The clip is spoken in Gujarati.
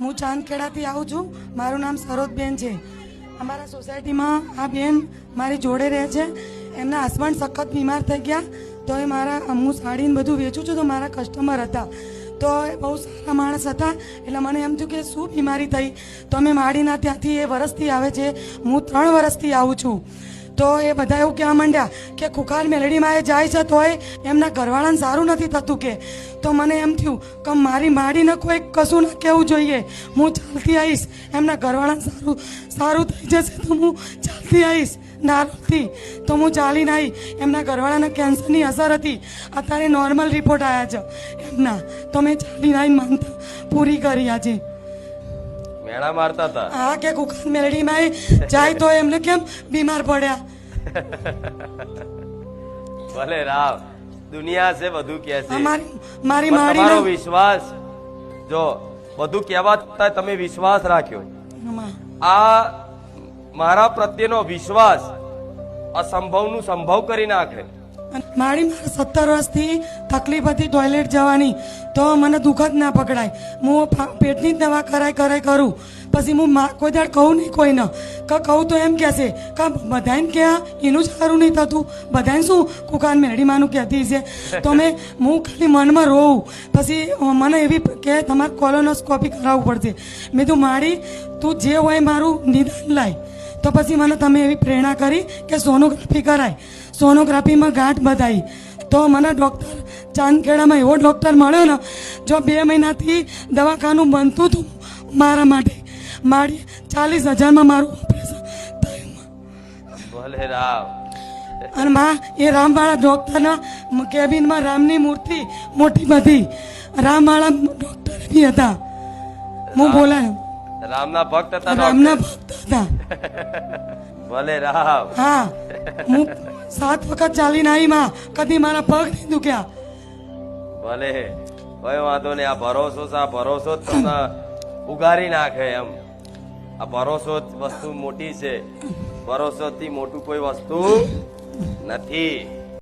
હું ચાંદખેડાથી આવું છું. મારું નામ સરોજબેન છે. અમારા સોસાયટીમાં આ બેન મારી જોડે રહે છે. એમના હસબન્ડ સખત બીમાર થઈ ગયા, તો એ મારા હું સાડીને બધું વેચું છું, તો મારા કસ્ટમર હતા. તો એ બહુ સારા માણસ હતા. એટલે મને એમ થયું કે શું બીમારી થઈ. તો અમે માડીના ત્યાંથી એ વર્ષથી આવે છે, હું 3 વર્ષથી આવું છું. તો એ બધા એવું કહેવા માંડ્યા કે ખુખાર મેલડીમાં એ જાય છે તોય એમના ઘરવાળાને સારું નથી થતું કે. તો મને એમ થયું કે મારી માડીને કોઈ કશું ના કહેવું જોઈએ, હું ચાલતી આવીશ, એમના ઘરવાળાને સારું થઈ જશે તો હું ચાલતી આવીશ નારોલથી. તો હું ચાલીને આવી. એમના ઘરવાળાને કેન્સરની અસર હતી, અત્યારે નોર્મલ રિપોર્ટ આવ્યા છે એમના. તો મેં ચાલીને આવીને માનતા પૂરી કરી આજે. મેળા મારતા હતા. હા, કે ખુખાર મેલડીમાં જાય તો એમને કેમ બીમાર પડ્યા. ભલે રાવ, દુનિયા છે બધું કે છે. મારી પણ તમારો માડી વિશ્વાસ, જો બધું કહેવા છતાં તમે વિશ્વાસ રાખ્યો. આ મારા પ્રત્યેનો વિશ્વાસ અસંભવનું સંભવ કરી નાખે. મારી 17 વર્ષથી તકલીફ હતી ટોયલેટ જવાની, તો મને દુઃખ જ ના પકડાય. હું પેટની જ દવા કરાય કરું. પછી હું કોઈ દાડ કહું નહીં કોઈને, કહું તો એમ કહેશે કે બધાને ક્યાં એનું જ સારું નહીં થતું, બધાને શું કુકાન મેરડીમાંનું કહેતી છે. તો હું ખાલી મનમાં રોઉં. પછી મને એવી કે તમારે કોલોનોસ્કોપી કરાવવું પડશે. મેં તું માડી, તું જે હોય મારું નિદાન લાય. તો પછી મને તમે એવી પ્રેરણા કરી કે સોનોગ્રાફી કરાય. સોનોગ્રાફીમાં ગાંઠ બધાઈ. તો મને ડૉક્ટર ચાંદખેડામાં એવો ડૉક્ટર મળ્યો ને, જો 2 મહિનાથી દવાખાનું બનતું હતું મારા માટે. મારી 40,000માં મારું ઓપરેશન થયું. ભલે રાવ. અને એ રામવાળા ડૉક્ટરના કેબિનમાં રામની મૂર્તિ મોટી બધી, રામવાળા ડૉક્ટર બી હતા. હું બોલાયો રામના ભક્ત હતા. રામના ભક્ત હતા. ભલે રાવ. હા, હું 7 વખત ચાલીને આવી માં, કદી મારા પગ નહીં દુખ્યા. ભલે, કોઈ વાંધો નહીં. આ ભરોસો છે, આ ભરોસો જ તમને ઉગારી નાખે એમ. આ ભરોસો જ વસ્તુ મોટી છે. ભરોસો થી મોટું કોઈ વસ્તુ નથી.